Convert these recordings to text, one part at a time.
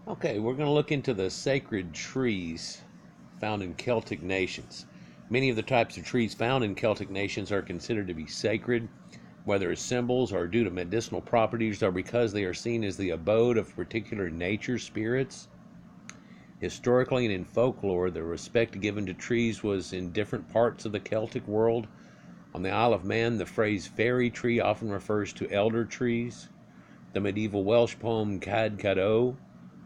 Okay, we're going to look into the sacred trees found in Celtic nations. Many of the types of trees found in Celtic nations are considered to be sacred, whether as symbols or due to medicinal properties or because they are seen as the abode of particular nature spirits. Historically and in folklore, the respect given to trees was in different parts of the Celtic world. On the Isle of Man, the phrase fairy tree often refers to elder trees. The medieval Welsh poem Cad Caddo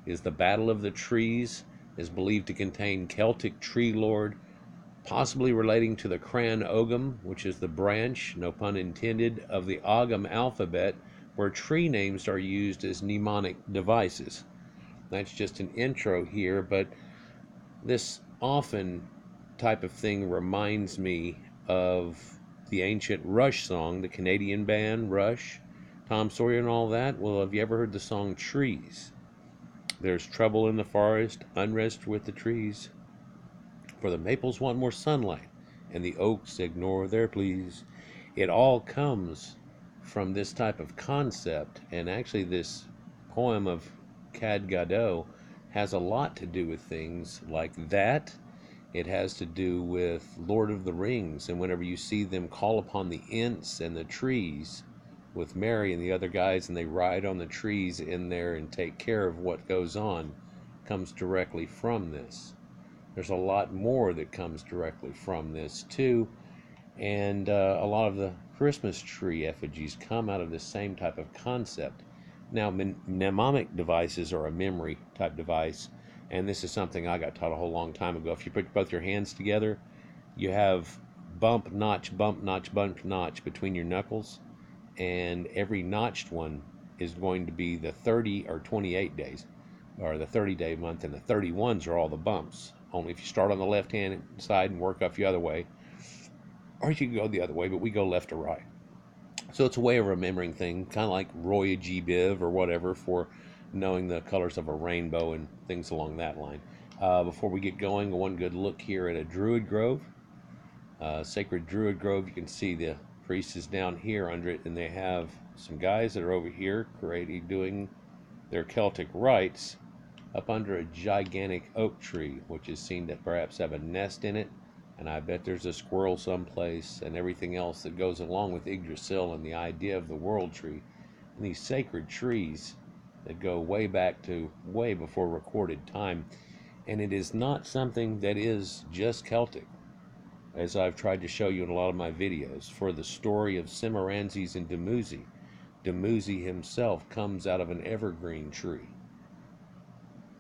is the Battle of the Trees, is believed to contain Celtic tree lord, possibly relating to the Cran Ogam, which is the branch, no pun intended, of the Ogam alphabet, where tree names are used as mnemonic devices. That's just an intro here, but this often type of thing reminds me of the ancient Rush song, the Canadian band Rush, Tom Sawyer and all that. Well, have you ever heard the song Trees? There's trouble in the forest, unrest with the trees, for the maples want more sunlight, and the oaks ignore their pleas. It all comes from this type of concept, and actually this poem of Cad Gadot has a lot to do with things like that. It has to do with Lord of the Rings, and whenever you see them call upon the Ents and the trees with Mary and the other guys, and they ride on the trees in there and take care of what goes on, comes directly from this. There's a lot more that comes directly from this too, and a lot of the Christmas tree effigies come out of the same type of concept. Now, mnemonic devices are a memory type device, and this is something I got taught a whole long time ago. If you put both your hands together, you have bump, notch, bump, notch, bump, notch between your knuckles, and every notched one is going to be the 30 or 28 days, or the 30-day month, and the 31s are all the bumps. Only if you start on the left hand side and work up the other way, or you can go the other way, but we go left to right. So it's a way of remembering things, kind of like Roya G. Biv or whatever, for knowing the colors of a rainbow and things along that line. Before we get going, one good look here at a Druid Grove. Sacred Druid Grove, you can see the priest is down here under it, and they have some guys that are over here doing their Celtic rites up under a gigantic oak tree, which is seen to perhaps have a nest in it, and I bet there's a squirrel someplace, and everything else that goes along with Yggdrasil and the idea of the world tree, and these sacred trees that go way back to way before recorded time. And it is not something that is just Celtic, as I've tried to show you in a lot of my videos. For the story of Sumerian and Demuzi, Demuzi himself comes out of an evergreen tree.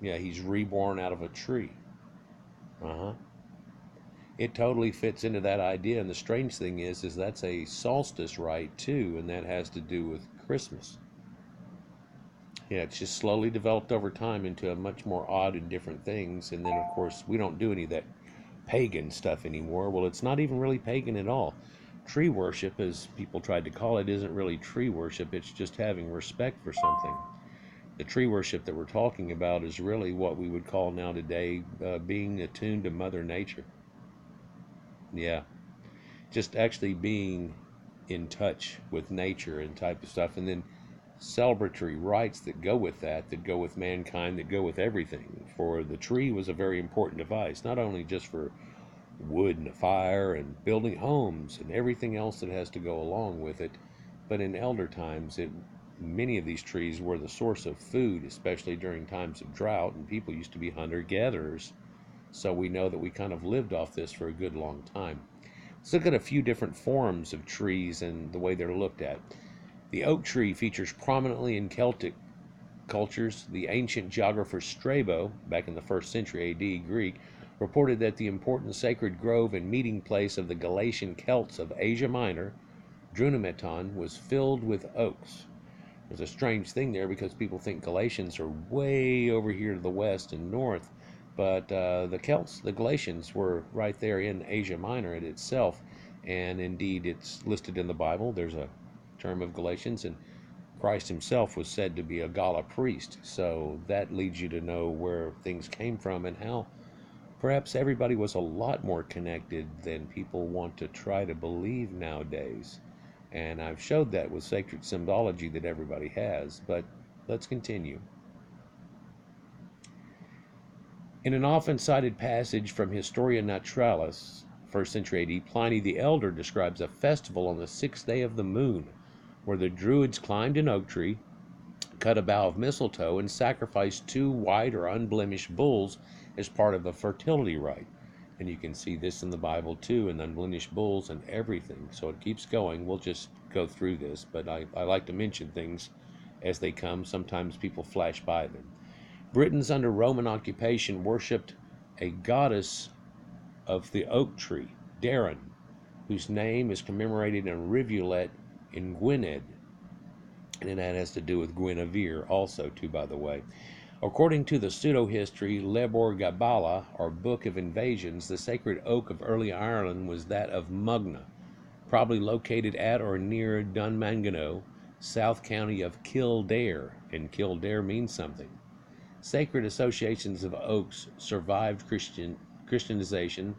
Yeah, he's reborn out of a tree. Uh-huh. It totally fits into that idea, and the strange thing is that's a solstice rite too, and that has to do with Christmas. Yeah, it's just slowly developed over time into a much more odd and different things, and then of course we don't do any of that pagan stuff anymore. Well, it's not even really pagan at all. Tree worship, as people tried to call it, isn't really tree worship, it's just having respect for something. The tree worship that we're talking about is really what we would call now today being attuned to Mother Nature. Yeah, just actually being in touch with nature and type of stuff, and then celebratory rites that go with that go with mankind, that go with everything. For the tree was a very important device, not only just for wood and fire and building homes and everything else that has to go along with it, but in elder times, many of these trees were the source of food, especially during times of drought, and people used to be hunter-gatherers. So we know that we kind of lived off this for a good long time. Let's look at a few different forms of trees and the way they're looked at. The oak tree features prominently in Celtic cultures. The ancient geographer Strabo, back in the 1st century AD Greek, reported that the important sacred grove and meeting place of the Galatian Celts of Asia Minor, Drunameton, was filled with oaks. There's a strange thing there because people think Galatians are way over here to the west and north, but the Celts, the Galatians, were right there in Asia Minor in itself, and indeed it's listed in the Bible. There's a term of Galatians, and Christ himself was said to be a Gala priest, so that leads you to know where things came from and how perhaps everybody was a lot more connected than people want to try to believe nowadays. And I've showed that with sacred symbology that everybody has, but let's continue. In an often cited passage from Historia Naturalis, 1st century AD, Pliny the Elder describes a festival on the 6th day of the moon, where the Druids climbed an oak tree, cut a bough of mistletoe, and sacrificed 2 white or unblemished bulls as part of a fertility rite. And you can see this in the Bible too, and unblemished bulls and everything. So it keeps going. We'll just go through this, but I like to mention things as they come. Sometimes people flash by them. Britons under Roman occupation worshipped a goddess of the oak tree, Darren, whose name is commemorated in a rivulet in Gwynedd. And that has to do with Guinevere also, too, by the way. According to the pseudo-history Lebor Gabala, or Book of Invasions, the sacred oak of early Ireland was that of Mugna, probably located at or near Dunmanganou, South County of Kildare, and Kildare means something. Sacred associations of oaks survived Christianization,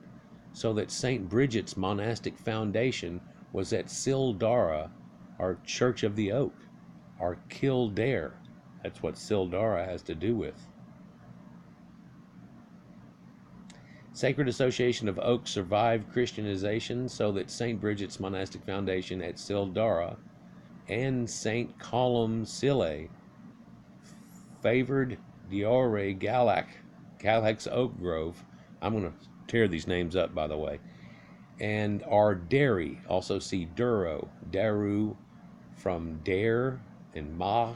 so that St. Bridget's monastic foundation was at Sildara, or Church of the Oak, or Kildare. That's what Sildara has to do with. Sacred association of oaks survived Christianization, so that St. Bridget's monastic foundation at Sildara and St. Columcille favored Diore Galac's oak grove. I'm going to tear these names up, by the way. And Arderi, also see Duro, Daru from Dare, and Ma,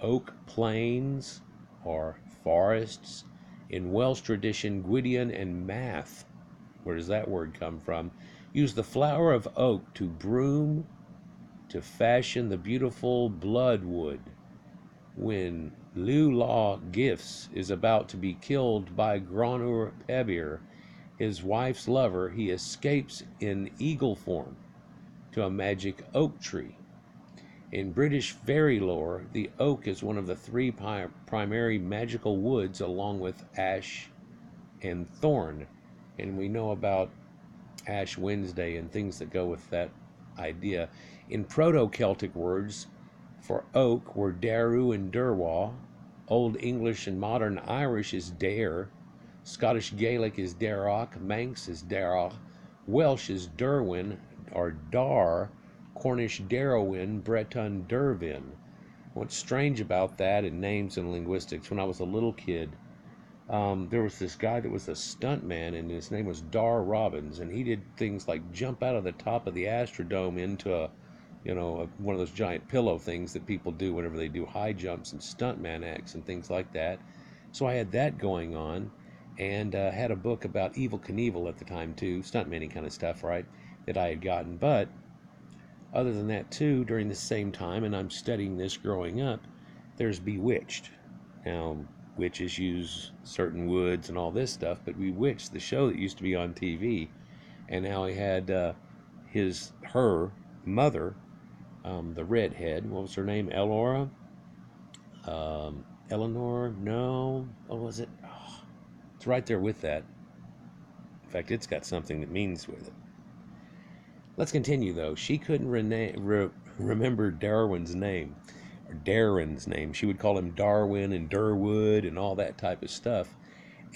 oak plains or forests. In Welsh tradition, Gwydion and Math, where does that word come from, use the flower of oak to broom, to fashion the beautiful bloodwood. When Lulaw Gifts is about to be killed by Gronur Pebir, his wife's lover, he escapes in eagle form to a magic oak tree. In British fairy lore, the oak is one of the 3 primary magical woods, along with ash and thorn. And we know about Ash Wednesday and things that go with that idea. In Proto-Celtic words for oak were Daru and Durwa. Old English and modern Irish is Dare. Scottish Gaelic is Darach. Manx is Darach. Welsh is Derwin or Dar. Cornish Darwin, Breton Dervin. What's strange about that in names and linguistics, when I was a little kid, there was this guy that was a stuntman, and his name was Dar Robbins, and he did things like jump out of the top of the Astrodome into one of those giant pillow things that people do whenever they do high jumps and stuntman acts and things like that. So I had that going on, and had a book about Evel Knievel at the time too, stuntman kind of stuff, right, that I had gotten. But other than that too, during the same time, and I'm studying this growing up, there's Bewitched. Now, witches use certain woods and all this stuff, but Bewitched, the show that used to be on TV, and now he had her mother, the redhead, what was her name, Eleanor? Eleanor? No, what was it? Oh, it's right there with that. In fact, it's got something that means with it. Let's continue, though. She couldn't remember Darwin's name, or Darren's name. She would call him Darwin and Durwood and all that type of stuff.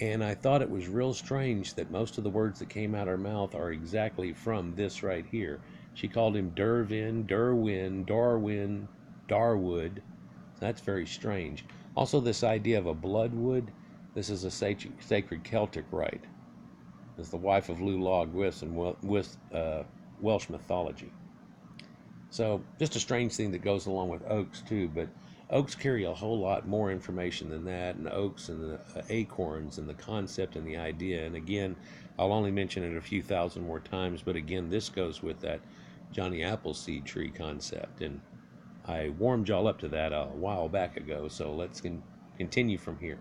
And I thought it was real strange that most of the words that came out of her mouth are exactly from this right here. She called him Dervin, Derwin, Darwin, Darwood. That's very strange. Also, this idea of a bloodwood, this is a sacred Celtic rite. It's the wife of Lulaw Gifts and Welsh mythology. So just a strange thing that goes along with oaks too, but oaks carry a whole lot more information than that, and oaks and the acorns and the concept and the idea. And again, I'll only mention it a few thousand more times, but again, this goes with that Johnny Appleseed tree concept, and I warmed y'all up to that a while back ago, so let's continue from here.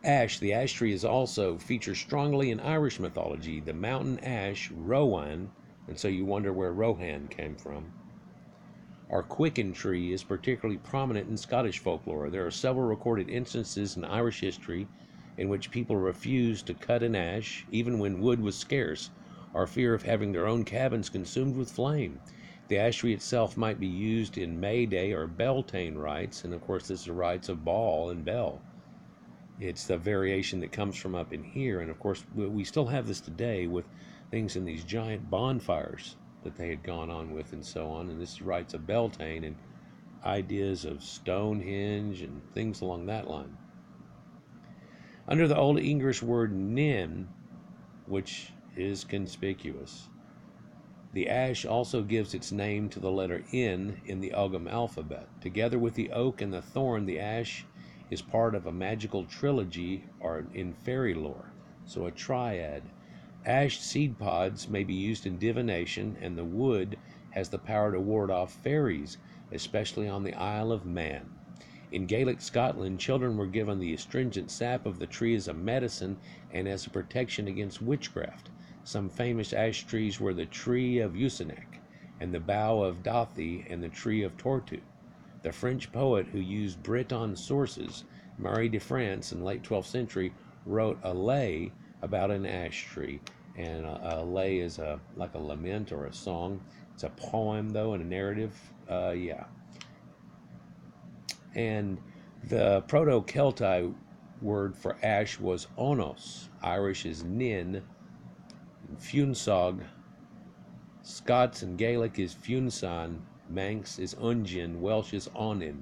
Ash, the ash tree, is also featured strongly in Irish mythology, the mountain ash, Rowan, and so you wonder where Rohan came from. Our quicken tree is particularly prominent in Scottish folklore. There are several recorded instances in Irish history in which people refused to cut an ash, even when wood was scarce, or fear of having their own cabins consumed with flame. The ash tree itself might be used in May Day or Beltane rites, and of course this is the rites of Baal and Bel. It's the variation that comes from up in here. And of course, we still have this today with things in these giant bonfires that they had gone on with and so on. And this rites of Beltane and ideas of Stonehenge and things along that line. Under the Old English word nin, which is conspicuous, the ash also gives its name to the letter N in the Ogham alphabet. Together with the oak and the thorn, the ash is part of a magical trilogy or in fairy lore, so a triad. Ash seed pods may be used in divination, and the wood has the power to ward off fairies, especially on the Isle of Man. In Gaelic Scotland, children were given the astringent sap of the tree as a medicine and as a protection against witchcraft. Some famous ash trees were the tree of Usenac, and the bough of Dathi, and the tree of Tortu. The French poet who used Breton sources, Marie de France, in the late 12th century, wrote a lay about an ash tree. And a lay is like a lament or a song. It's a poem, though, and a narrative. Yeah. And the Proto-Celtic word for ash was onos. Irish is nin. Funsog. Scots and Gaelic is funsan. Manx is ungin. Welsh is onin.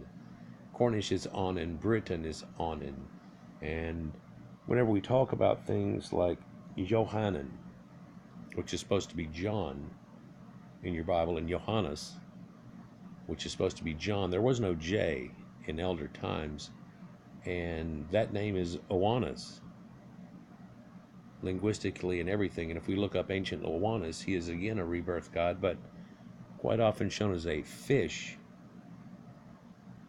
Cornish is onin. Briton is onin. And whenever we talk about things like Johannan, which is supposed to be John in your Bible, and Johannes, which is supposed to be John, there was no J in elder times, and that name is Oannes, linguistically and everything. And if we look up ancient Oannes, he is again a rebirth god, but quite often shown as a fish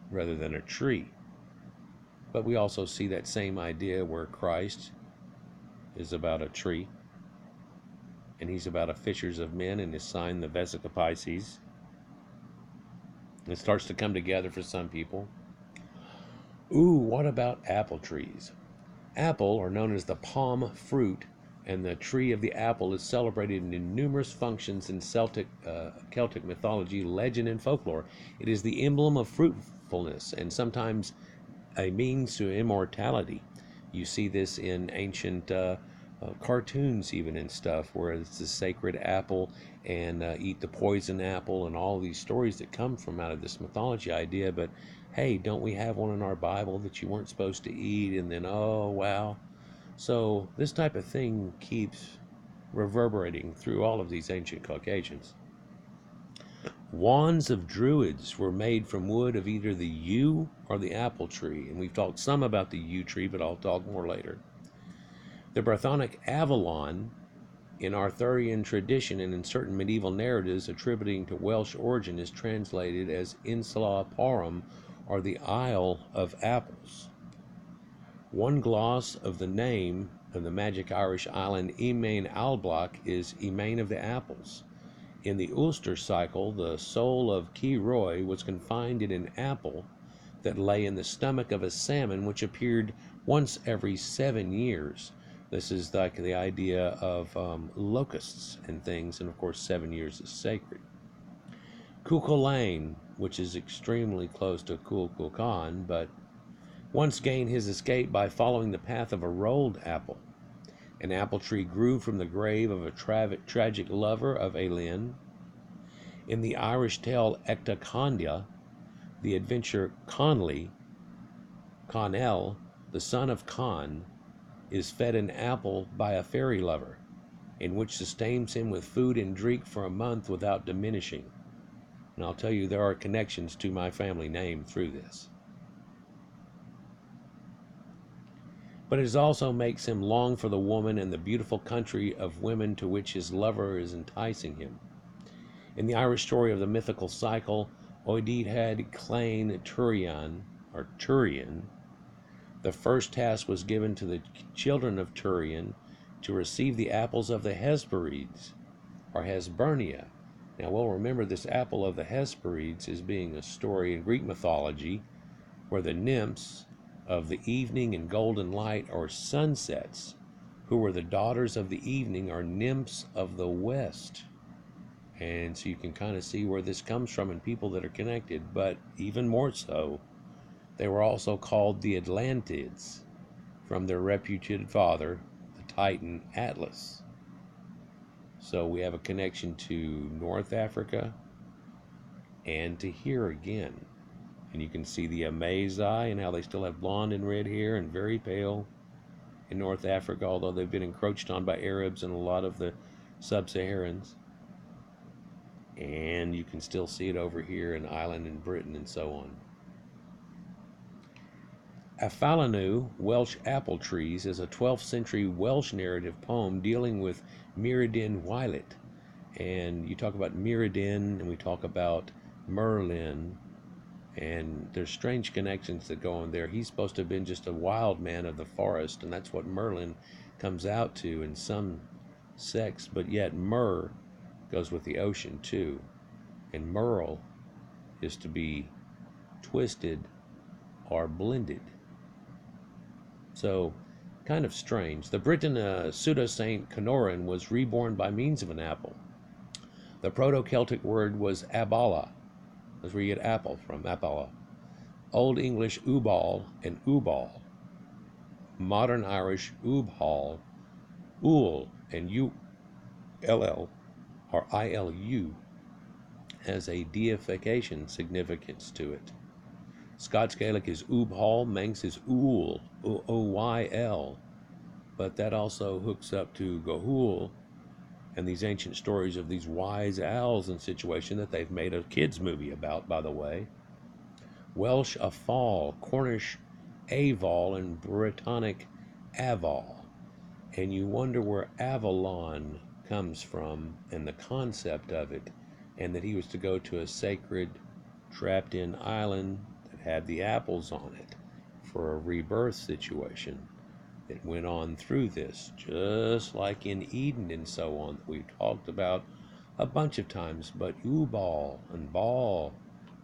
rather than a tree. But we also see that same idea where Christ is about a tree, and he's about a fishers of men, and his sign the Vesica Pisces. It starts to come together for some people. Ooh, what about apple trees? Apple are known as the palm fruit, and the tree of the apple is celebrated in numerous functions in Celtic mythology, legend, and folklore. It is the emblem of fruitfulness and sometimes a means to immortality. You see this in ancient cartoons, even, and stuff, where it's the sacred apple and eat the poison apple, and all these stories that come from out of this mythology idea. But hey, don't we have one in our Bible that you weren't supposed to eat? And then, oh wow. So this type of thing keeps reverberating through all of these ancient Caucasians. Wands of druids were made from wood of either the yew or the apple tree, and we've talked some about the yew tree, but I'll talk more later. The Brythonic Avalon, in Arthurian tradition and in certain medieval narratives attributing to Welsh origin, is translated as Insula Parum, or the Isle of Apples. One gloss of the name of the magic Irish island Emain Alblach is Emain of the Apples. In the Ulster cycle, the soul of Key-Roy was confined in an apple that lay in the stomach of a salmon, which appeared once every 7 years. This is like the idea of locusts and things, and of course 7 years is sacred. Cuchulainn, which is extremely close to Kukulkan, but once gained his escape by following the path of a rolled apple. An apple tree grew from the grave of a tragic lover of Ailinn. In the Irish tale Ectacondia, the adventurer Conley, Conel, the son of Con, is fed an apple by a fairy lover, in which sustains him with food and drink for a month without diminishing. And I'll tell you, there are connections to my family name through this. But it also makes him long for the woman and the beautiful country of women to which his lover is enticing him. In the Irish story of the mythical cycle, Oedid had Clain Turian, or Turian. The first task was given to the children of Turian to receive the apples of the Hesperides, or Hespernia. Now we'll remember this apple of the Hesperides as being a story in Greek mythology where the nymphs of the evening and golden light, or sunsets, who were the daughters of the evening, are nymphs of the west. And so you can kind of see where this comes from and people that are connected. But even more so, they were also called the Atlantids from their reputed father, the Titan Atlas. So we have a connection to North Africa and to here again. And you can see the Amazigh and how they still have blonde and red hair and very pale in North Africa, although they've been encroached on by Arabs and a lot of the sub-Saharans. And you can still see it over here in Ireland and Britain and so on. Afalanu, Welsh Apple Trees, is a 12th century Welsh narrative poem dealing with Myrddin Wylot. And you talk about Myrddin and we talk about Merlin, and there's strange connections that go on there. He's supposed to have been just a wild man of the forest, and that's what Merlin comes out to in some sects, but yet Mer goes with the ocean too. And Merle is to be twisted or blended. So, kind of strange. The Briton pseudo-saint Conorin was reborn by means of an apple. The Proto-Celtic word was abala. That's where you get apple from, apala. Old English ubal and ubal. Modern Irish ubhal, ul, and ull, or ilu, has a deification significance to it. Scots Gaelic is ubhal, Manx is ul, O-Y-L, but that also hooks up to Gahul and these ancient stories of these wise owls and situation that they've made a kids movie about, by the way. Welsh afal, Cornish aval, and Brittonic aval. And you wonder where Avalon comes from and the concept of it, and that he was to go to a sacred trapped in island that had the apples on it for a rebirth situation. It went on through this, just like in Eden and so on, that we've talked about a bunch of times. But Ubal and Ball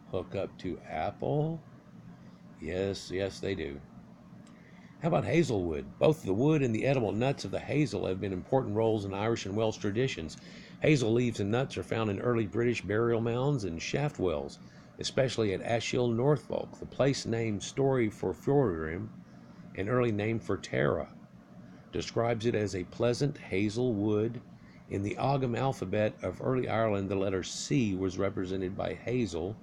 hook up to apple? Yes, yes, they do. How about hazelwood? Both the wood and the edible nuts of the hazel have been important roles in Irish and Welsh traditions. Hazel leaves and nuts are found in early British burial mounds and shaft wells, especially at Ashill, Norfolk, the place name story for Fiorim, an early name for Tara, describes it as a pleasant hazel wood. In the Ogham alphabet of early Ireland, the letter C was represented by hazel.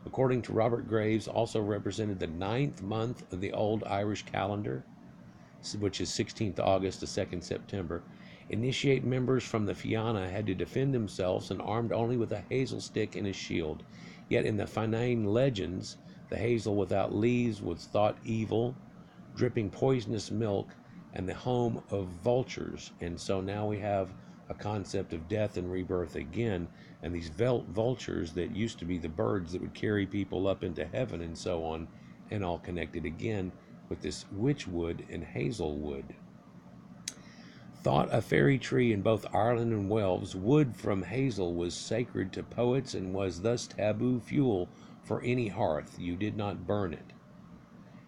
According to Robert Graves, also represented the 9th month of the old Irish calendar, which is 16th August to 2nd September. Initiate members from the Fianna had to defend themselves and armed only with a hazel stick and a shield. Yet in the Fanain legends, the hazel without leaves was thought evil, dripping poisonous milk, and the home of vultures. And so now we have a concept of death and rebirth again, and these vultures that used to be the birds that would carry people up into heaven and so on, and all connected again with this witchwood and hazelwood. Thought a fairy tree in both Ireland and Wales, wood from hazel was sacred to poets and was thus taboo fuel for any hearth. You did not burn it.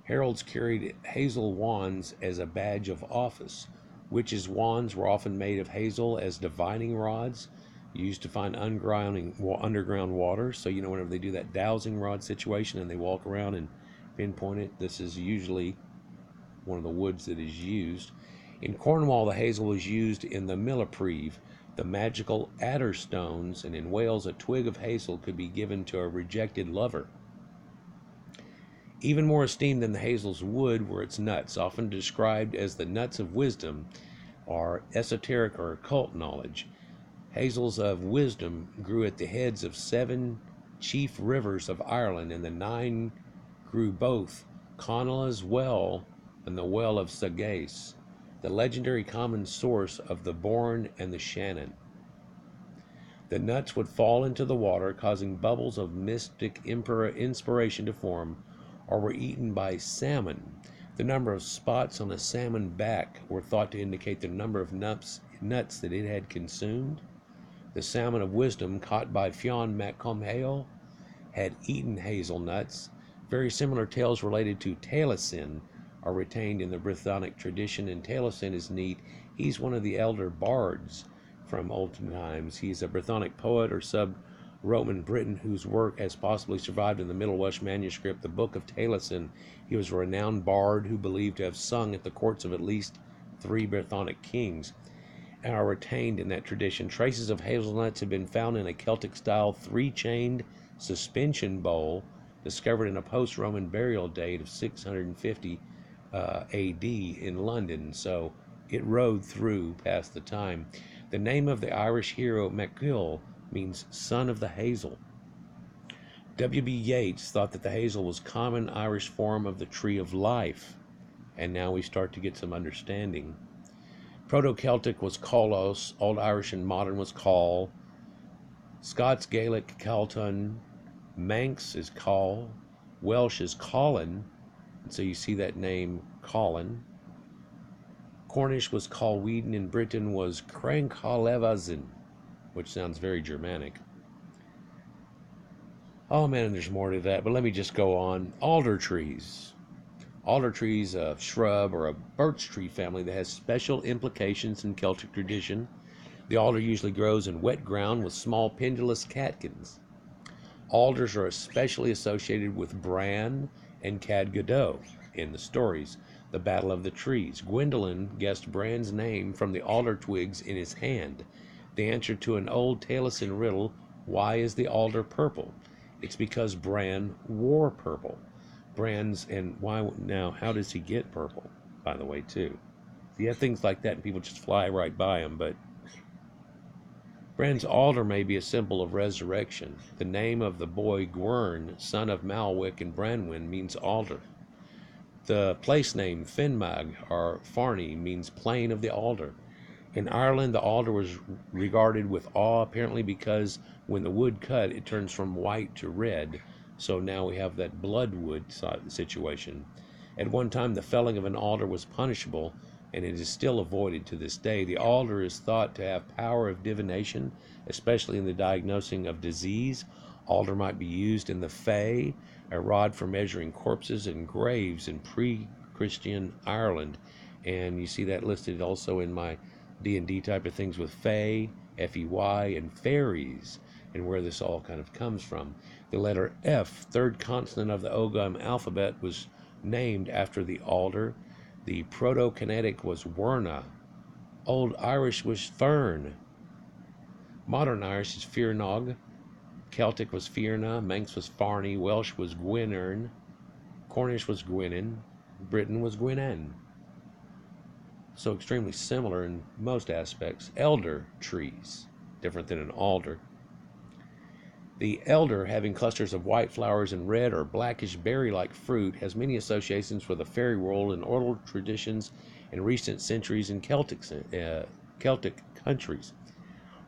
Heralds carried hazel wands as a badge of office. Witches' wands were often made of hazel as divining rods, used to find underground water. So, whenever they do that dowsing rod situation and they walk around and pinpoint it, this is usually one of the woods that is used. In Cornwall, the hazel was used in the Millaprieve, the magical adder stones, and in Wales, a twig of hazel could be given to a rejected lover. Even more esteemed than the hazel's wood were its nuts, often described as the nuts of wisdom, or esoteric or occult knowledge. Hazels of wisdom grew at the heads of 7 chief rivers of Ireland, and the 9 grew both Connala's Well and the Well of Sagais, the legendary common source of the Bourne and the Shannon. The nuts would fall into the water, causing bubbles of mystic inspiration to form, or were eaten by salmon. The number of spots on a salmon back were thought to indicate the number of nuts that it had consumed. The salmon of wisdom caught by Fionn MacComhale had eaten hazelnuts. Very similar tales related to Taliesin are retained in the Brythonic tradition, and Taliesin is neat. He's one of the elder bards from olden times. He's a Brythonic poet or Roman Briton whose work has possibly survived in the Middle Welsh manuscript, the Book of Taliesin. He was a renowned bard who believed to have sung at the courts of at least 3 Brythonic kings, and are retained in that tradition. Traces of hazelnuts have been found in a Celtic-style 3-chained suspension bowl discovered in a post-Roman burial date of 650 A.D. in London, so it rode through past the time. The name of the Irish hero MacGill means son of the hazel. W.B. Yeats thought that the hazel was common Irish form of the tree of life, and now we start to get some understanding. Proto-Celtic was Colos, Old Irish and Modern was Call, Scots Gaelic Calton, Manx is Call, Welsh is Colin, and so you see that name Colin. Cornish was Colweeden, and Britain was Crankhalevazin, which sounds very Germanic. Oh man, there's more to that, but let me just go on. Alder trees. Alder trees, a shrub or a birch tree family that has special implications in Celtic tradition. The alder usually grows in wet ground with small pendulous catkins. Alders are especially associated with Bran and Cad Gadot in the stories, the Battle of the Trees. Gwendolen guessed Bran's name from the alder twigs in his hand. The answer to an old Taliesin riddle, why is the alder purple? It's because Bran wore purple. And why now? How does he get purple? By the way, too, you have things like that, and people just fly right by him. But Bran's alder may be a symbol of resurrection. The name of the boy Gwern, son of Malwick and Branwen, means alder. The place name Finmag or Farney means plain of the alder. In Ireland, the alder was regarded with awe, apparently because when the wood cut, it turns from white to red. So now we have that bloodwood situation. At one time, the felling of an alder was punishable, and it is still avoided to this day. The alder is thought to have power of divination, especially in the diagnosing of disease. Alder might be used in the Fae, a rod for measuring corpses and graves in pre-Christian Ireland. And you see that listed also in my D&D type of things with Fae, F-E-Y, and fairies, and where this all kind of comes from. The letter F, third consonant of the Ogham alphabet, was named after the alder. The Proto-Kinetic was Werna. Old Irish was Fern. Modern Irish is Fearnog. Celtic was Fierna. Manx was Farney. Welsh was Gwynern. Cornish was Gwynn. Britain was Gwynn. So extremely similar in most aspects. Elder trees, different than an alder. The elder, having clusters of white flowers and red or blackish berry-like fruit, has many associations with the fairy world and oral traditions in recent centuries in Celtic countries.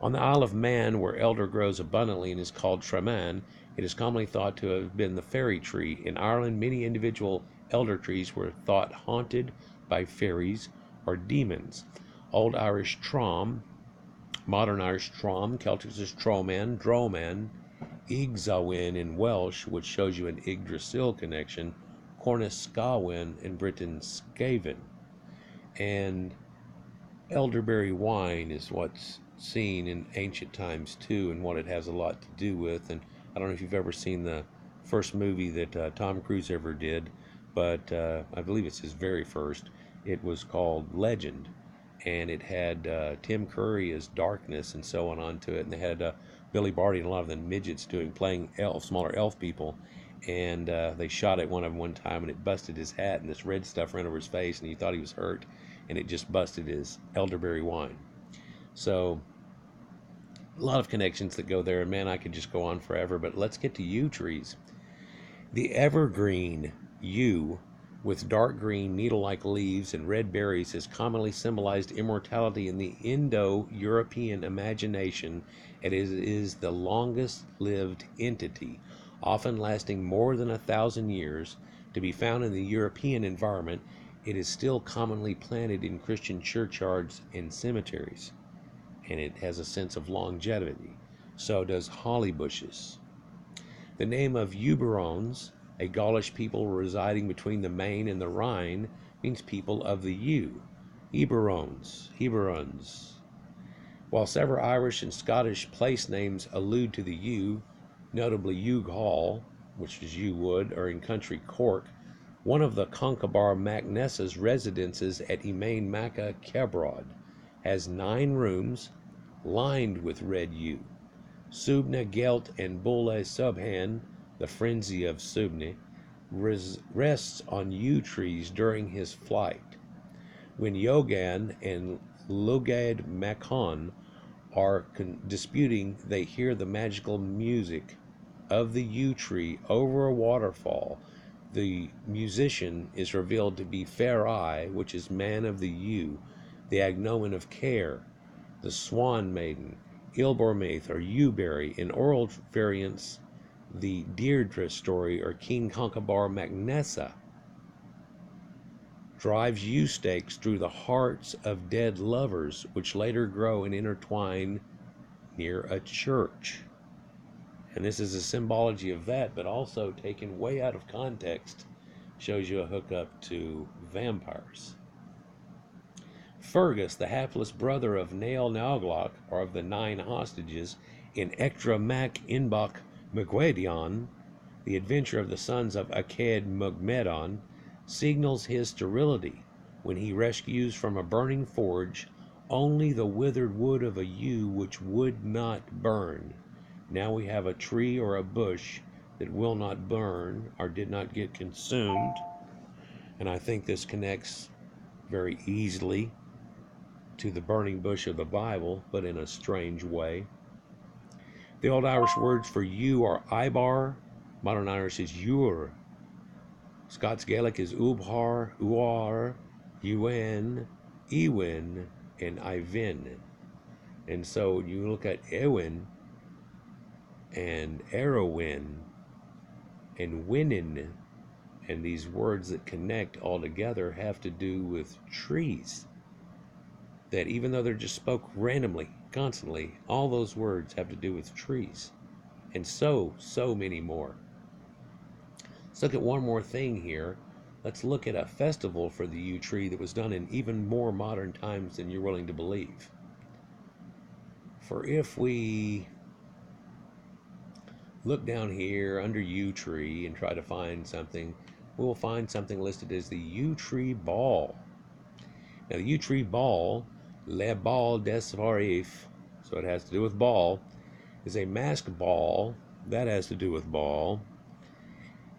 On the Isle of Man, where elder grows abundantly and is called Treman, it is commonly thought to have been the fairy tree. In Ireland, many individual elder trees were thought haunted by fairies or demons. Old Irish Trom, Modern Irish Trom, Celtic is Troman, Droman, Igzawin in Welsh, which shows you an Yggdrasil connection, Cornish Scawin in Britain, Skaven. And elderberry wine is what's seen in ancient times too, and what it has a lot to do with. And I don't know if you've ever seen the first movie that Tom Cruise ever did, but I believe it's his very first. It was called Legend, and it had Tim Curry as Darkness and so on to it, and they had Billy Barty and a lot of the midgets playing smaller elf people, and they shot at one of them one time, and it busted his hat, and this red stuff ran over his face, and he thought he was hurt, and it just busted his elderberry wine. So a lot of connections that go there, and man, I could just go on forever, but let's get to yew trees. The evergreen yew, with dark green needle-like leaves and red berries, has commonly symbolized immortality in the Indo-European imagination, and it is the longest-lived entity, often lasting more than 1,000 years. To be found in the European environment, it is still commonly planted in Christian churchyards and cemeteries, and it has a sense of longevity. So does holly bushes. The name of Eburones, a Gaulish people residing between the Main and the Rhine, means people of the yew. Eburones. While several Irish and Scottish place names allude to the yew, notably Yew Hall, which is Yew Wood, or in country Cork, one of the Concobar MacNessa's residences at Emain Macha Kebrod has 9 rooms lined with red yew. Subna Gelt and Bulle Subhan, the frenzy of Subne, rests on yew trees during his flight. When Yogan and Lugad Macon are disputing, they hear the magical music of the yew tree over a waterfall. The musician is revealed to be Fair Eye, which is man of the yew, the agnomen of care, the swan maiden, Ilbormaith or Yewberry. In oral variants, the Deirdre story or King Concobar MacNessa drives yew stakes through the hearts of dead lovers, which later grow and intertwine near a church. And this is a symbology of that, but also taken way out of context, shows you a hookup to vampires. Fergus, the hapless brother of Nael Naugloch, or of the 9 hostages, in Ectra Mac Inbach Megwedion, the adventure of the sons of Aked Mugmedon, signals his sterility when he rescues from a burning forge only the withered wood of a yew which would not burn. Now we have a tree or a bush that will not burn or did not get consumed. And I think this connects very easily to the burning bush of the Bible, but in a strange way. The Old Irish words for yew are ibar, modern Irish is ure. Scots Gaelic is ubhar, uar, ewen, ewin, and ivin. And so you look at ewin and erowin and winin, and these words that connect all together have to do with trees. That even though they're just spoke randomly, constantly, all those words have to do with trees. And so many more. Let's look at one more thing here. Let's look at a festival for the yew tree that was done in even more modern times than you're willing to believe. For if we look down here under yew tree and try to find something, we'll find something listed as the yew tree ball. Now the yew tree ball, Le Bal des Varif, so it has to do with ball, is a masked ball, that has to do with ball,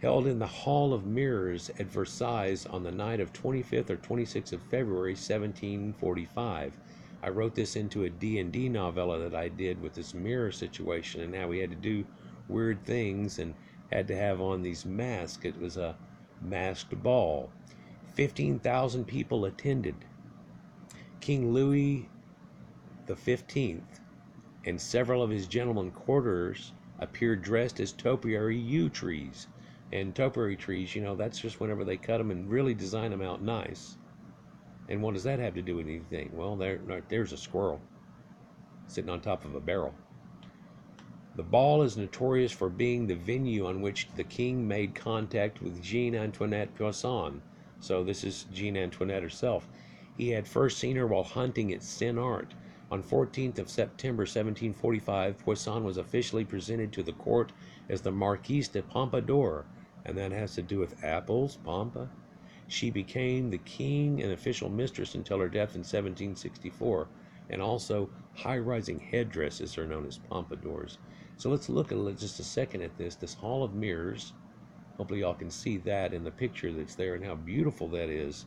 held in the Hall of Mirrors at Versailles on the night of 25th or 26th of February 1745. I wrote this into a D&D novella that I did with this mirror situation, and how we had to do weird things and had to have on these masks. It was a masked ball. 15,000 people attended. King Louis XV and several of his gentlemen courtiers appeared dressed as topiary yew trees. And topiary trees, you know, that's just whenever they cut them and really design them out nice. And what does that have to do with anything? Well, there's a squirrel sitting on top of a barrel. The ball is notorious for being the venue on which the king made contact with Jean Antoinette Poisson. So this is Jean Antoinette herself. He had first seen her while hunting at Saint-Art. On 14th of September 1745, Poisson was officially presented to the court as the Marquise de Pompadour, and that has to do with apples, pampa. She became the king and official mistress until her death in 1764, and also high-rising headdresses are known as pompadours. So let's look at just a second at this Hall of Mirrors. Hopefully y'all can see that in the picture that's there and how beautiful that is.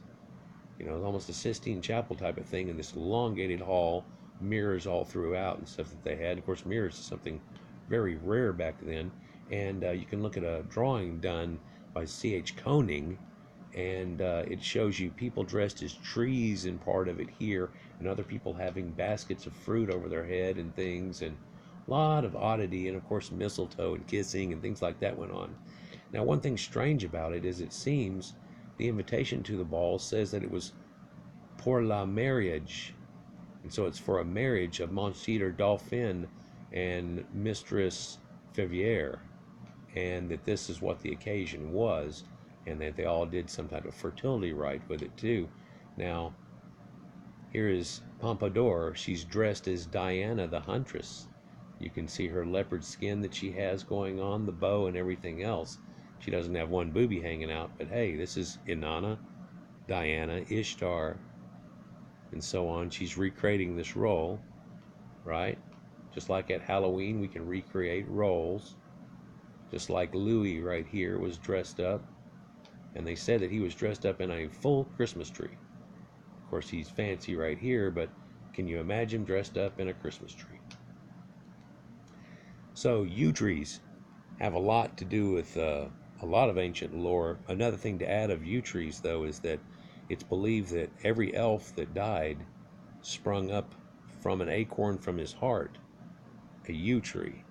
You know, almost a Sistine Chapel type of thing in this elongated hall, mirrors all throughout and stuff that they had. Of course, mirrors is something very rare back then. And you can look at a drawing done by C.H. Koning, and it shows you people dressed as trees in part of it here, and other people having baskets of fruit over their head and things, and a lot of oddity, and of course mistletoe and kissing and things like that went on. Now, one thing strange about it is it seems the invitation to the ball says that it was pour la mariage, and so it's for a marriage of Monsieur Dauphin and Mistress Fevier, and that this is what the occasion was, and that they all did some type of fertility rite with it too. Now, here is pompadour, she's dressed as Diana the Huntress. You can see her leopard skin that she has going on, the bow and everything else. She doesn't have one boobie hanging out, but hey, this is Inanna, Diana, Ishtar, and so on. She's recreating this role, right? Just like at Halloween, we can recreate roles. Just like Louis right here was dressed up, and they said that he was dressed up in a full Christmas tree. Of course, he's fancy right here, but can you imagine dressed up in a Christmas tree? So yew trees have a lot to do with a lot of ancient lore. Another thing to add of yew trees, though, is that it's believed that every elf that died sprung up from an acorn from his heart, a yew tree,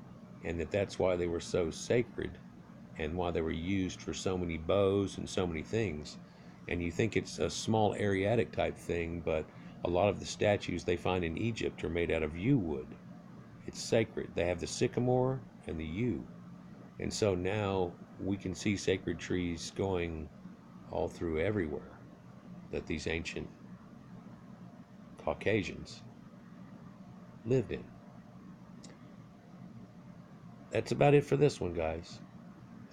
and that's why they were so sacred and why they were used for so many bows and so many things. And you think it's a small Asiatic type thing, but a lot of the statues they find in Egypt are made out of yew wood. It's sacred. They have the sycamore and the yew. And so now we can see sacred trees going all through everywhere that these ancient Caucasians lived in. That's about it for this one, guys.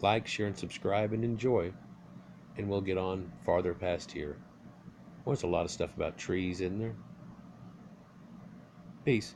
Like, share, and subscribe, and enjoy. And we'll get on farther past here. Well, there's a lot of stuff about trees, isn't there? Peace.